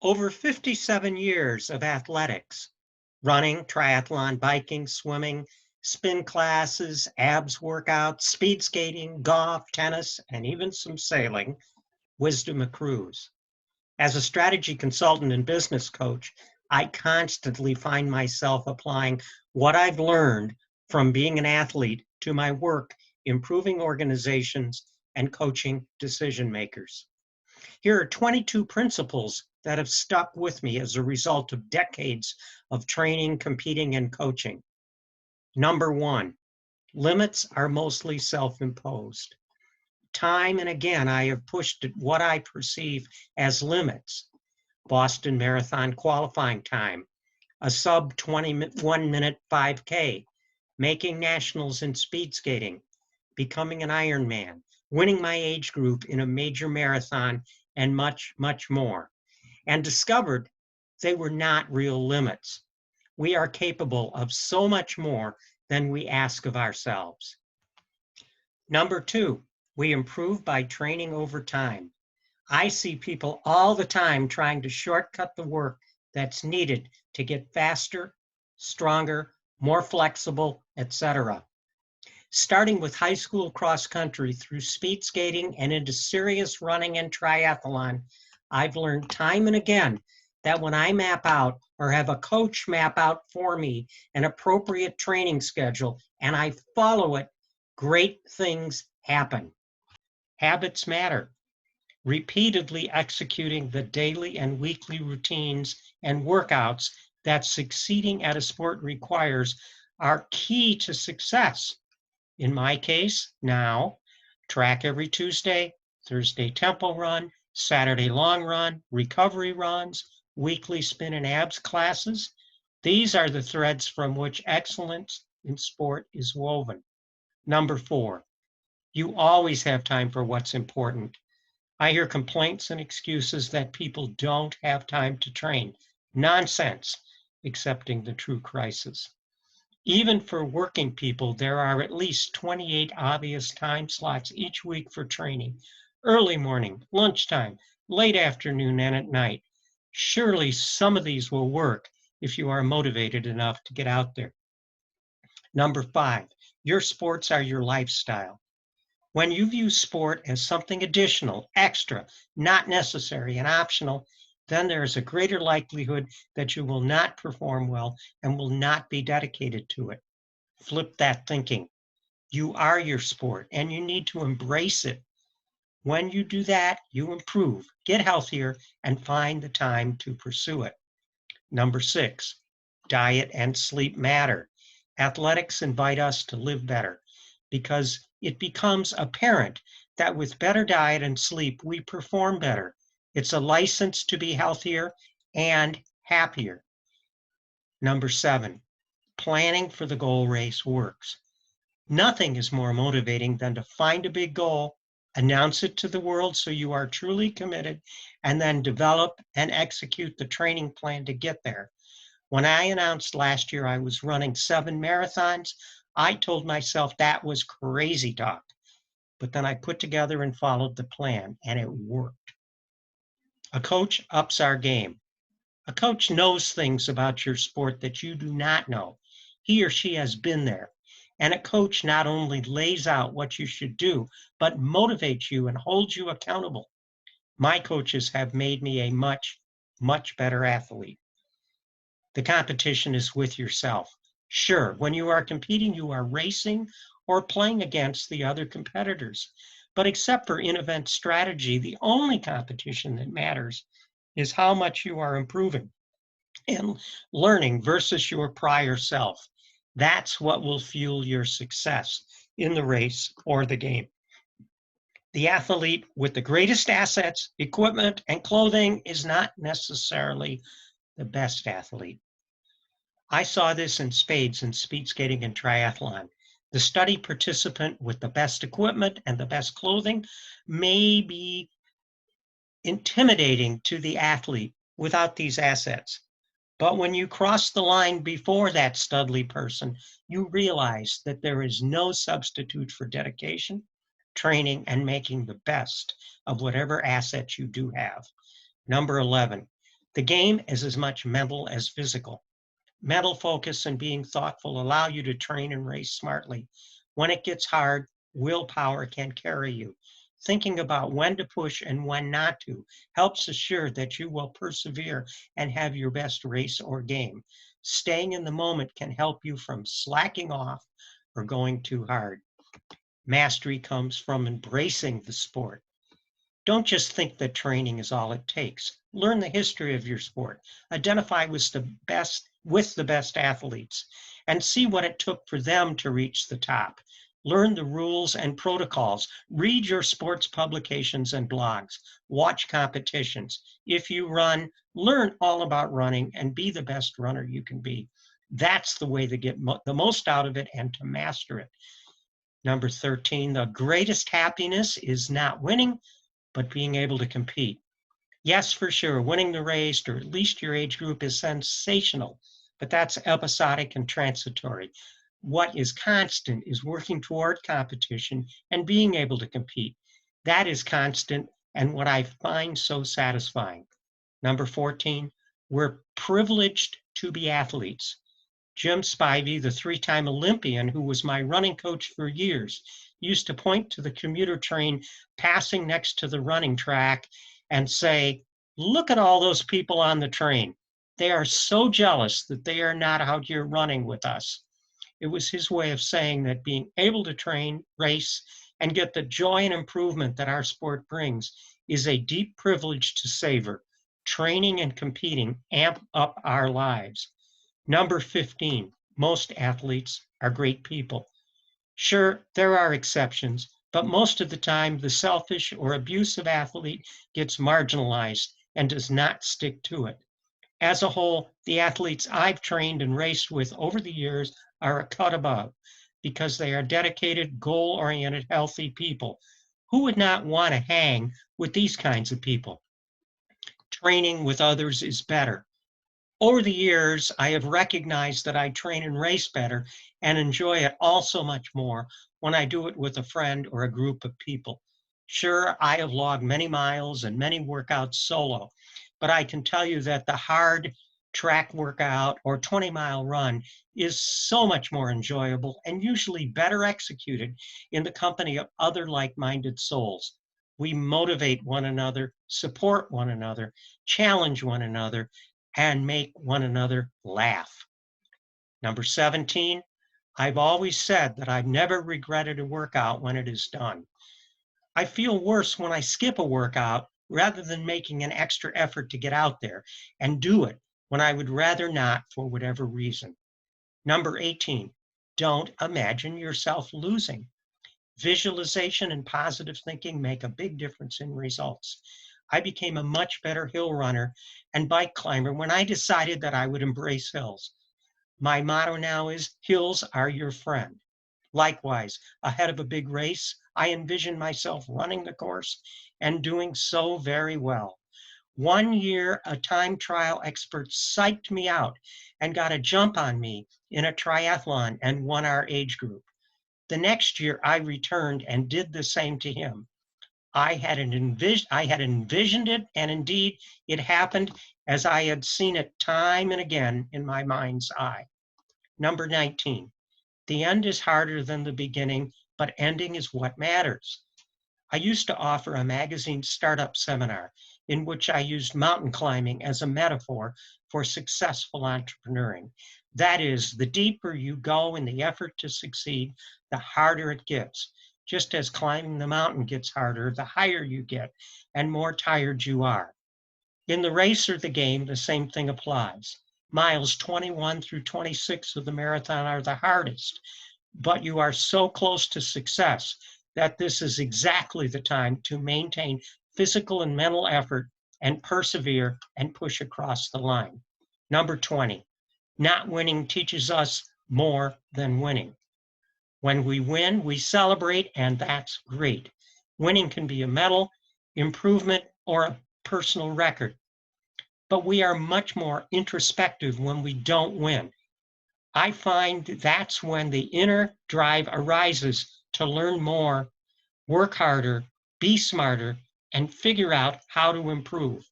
Over 57 years of athletics, running, triathlon, biking, swimming, spin classes, abs workouts, speed skating, golf, tennis, and even some sailing, wisdom accrues. As a strategy consultant and business coach, I constantly find myself applying what I've learned from being an athlete to my work improving organizations and coaching decision makers. Here are 22 principles that have stuck with me as a result of decades of training, competing, and coaching. Number one, limits are mostly self-imposed. Time and again, I have pushed what I perceive as limits. Boston Marathon qualifying time, a sub 21 minute 5K, making nationals in speed skating, becoming an Ironman, winning my age group in a major marathon, and much, much more. And discovered they were not real limits. We are capable of so much more than we ask of ourselves. Number two, we improve by training over time. I see people all the time trying to shortcut the work that's needed to get faster, stronger, more flexible, etc. Starting with high school cross country through speed skating and into serious running and triathlon, I've learned time and again that when I map out or have a coach map out for me an appropriate training schedule and I follow it, great things happen. Habits matter. Repeatedly executing the daily and weekly routines and workouts that succeeding at a sport requires are key to success. In my case, now, track every Tuesday, Thursday tempo run, Saturday long run, recovery runs, weekly spin and abs classes. These are the threads from which excellence in sport is woven. Number four, you always have time for what's important. I hear complaints and excuses that people don't have time to train. Nonsense, accepting the true crisis. Even for working people, there are at least 28 obvious time slots each week for training. Early morning, lunchtime, late afternoon, and at night. Surely some of these will work if you are motivated enough to get out there. Number five, your sports are your lifestyle. When you view sport as something additional, extra, not necessary, and optional, then there is a greater likelihood that you will not perform well and will not be dedicated to it. Flip that thinking. You are your sport and you need to embrace it. When you do that, you improve, get healthier, and find the time to pursue it. Number six, diet and sleep matter. Athletics invite us to live better because it becomes apparent that with better diet and sleep, we perform better. It's a license to be healthier and happier. Number seven, planning for the goal race works. Nothing is more motivating than to find a big goal, announce it to the world so you are truly committed, and then develop and execute the training plan to get there. When I announced last year I was running 7 marathons, I told myself that was crazy talk. But then I put together and followed the plan, and it worked. A coach ups our game. A coach knows things about your sport that you do not know. He or she has been there. And a coach not only lays out what you should do, but motivates you and holds you accountable. My coaches have made me a much, much better athlete. The competition is with yourself. Sure, when you are competing, you are racing or playing against the other competitors. But except for in-event strategy, the only competition that matters is how much you are improving and learning versus your prior self. That's what will fuel your success in the race or the game. The athlete with the greatest assets, equipment, and clothing is not necessarily the best athlete. I saw this in spades in speed skating and triathlon. The study participant with the best equipment and the best clothing may be intimidating to the athlete without these assets. But when you cross the line before that studly person, you realize that there is no substitute for dedication, training, and making the best of whatever assets you do have. Number 11, The game is as much mental as physical. Mental focus and being thoughtful allow you to train and race smartly. When it gets hard, willpower can carry you. Thinking about when to push and when not to helps assure that you will persevere and have your best race or game. Staying in the moment can help you from slacking off or going too hard. Mastery comes from embracing the sport. Don't just think that training is all it takes. Learn the history of your sport. Identify with the best athletes and see what it took for them to reach the top. Learn the rules and protocols. Read your sports publications and blogs. Watch competitions. If you run, learn all about running and be the best runner you can be. That's the way to get the most out of it and to master it. Number 13, the greatest happiness is not winning, but being able to compete. Yes, for sure, winning the race, or at least your age group, is sensational, but that's episodic and transitory. What is constant is working toward competition and being able to compete. That is constant and what I find so satisfying. Number 14, we're privileged to be athletes. Jim Spivey, the three-time Olympian who was my running coach for years, used to point to the commuter train passing next to the running track and say, "Look at all those people on the train. They are so jealous that they are not out here running with us." It was his way of saying that being able to train, race, and get the joy and improvement that our sport brings is a deep privilege to savor. Training and competing amp up our lives. Number 15, most athletes are great people. Sure, there are exceptions, but most of the time the selfish or abusive athlete gets marginalized and does not stick to it. As a whole, the athletes I've trained and raced with over the years are a cut above because they are dedicated, goal-oriented, healthy people. Who would not want to hang with these kinds of people? Training with others is better. Over the years, I have recognized that I train and race better and enjoy it all so much more when I do it with a friend or a group of people. Sure, I have logged many miles and many workouts solo, but I can tell you that the hard track workout or 20-mile run is so much more enjoyable and usually better executed in the company of other like-minded souls. We motivate one another, support one another, challenge one another, and make one another laugh. Number 17, I've always said that I've never regretted a workout when it is done. I feel worse when I skip a workout rather than making an extra effort to get out there and do it when I would rather not for whatever reason. Number 18, don't imagine yourself losing. Visualization and positive thinking make a big difference in results. I became a much better hill runner and bike climber when I decided that I would embrace hills. My motto now is, hills are your friend. Likewise, ahead of a big race, I envision myself running the course and doing so very well. One year, a time trial expert psyched me out and got a jump on me in a triathlon and won our age group. The next year, I returned and did the same to him. I had envisioned it, and indeed it happened as I had seen it time and again in my mind's eye. Number 19, the end is harder than the beginning, but ending is what matters. I used to offer a magazine startup seminar in which I used mountain climbing as a metaphor for successful entrepreneuring. That is, the deeper you go in the effort to succeed, the harder it gets. Just as climbing the mountain gets harder, the higher you get and more tired you are. In the race or the game, the same thing applies. Miles 21 through 26 of the marathon are the hardest, but you are so close to success that this is exactly the time to maintain physical and mental effort and persevere and push across the line. Number 20, not winning teaches us more than winning. When we win, we celebrate, and that's great. Winning can be a medal, improvement, or a personal record. But we are much more introspective when we don't win. I find that's when the inner drive arises to learn more, work harder, be smarter, and figure out how to improve.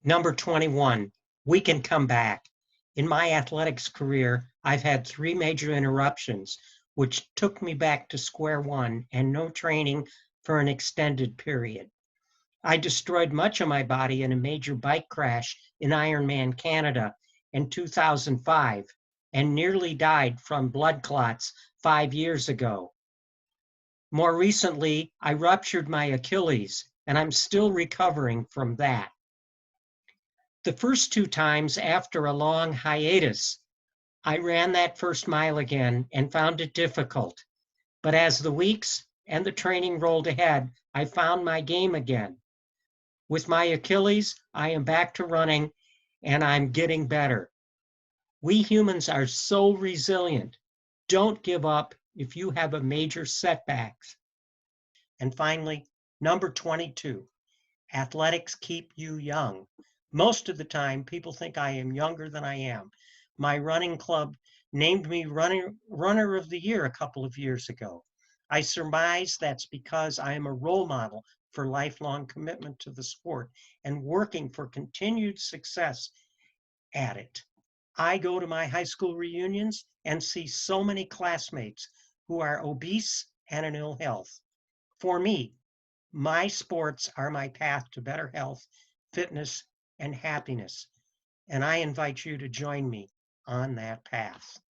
Number 21, we can come back. In my athletics career, I've had 3 major interruptions, which took me back to square one and no training for an extended period. I destroyed much of my body in a major bike crash in Ironman Canada in 2005 and nearly died from blood clots 5 years ago. More recently, I ruptured my Achilles and I'm still recovering from that. The first 2 times after a long hiatus, I ran that first mile again and found it difficult. But as the weeks and the training rolled ahead, I found my game again. With my Achilles, I am back to running and I'm getting better. We humans are so resilient. Don't give up if you have a major setbacks. And finally, number 22, athletics keep you young. Most of the time, people think I am younger than I am. My running club named me runner of the year a couple of years ago. I surmise that's because I am a role model for lifelong commitment to the sport and working for continued success at it. I go to my high school reunions and see so many classmates who are obese and in ill health. For me, my sports are my path to better health, fitness, and happiness. And I invite you to join me on that path.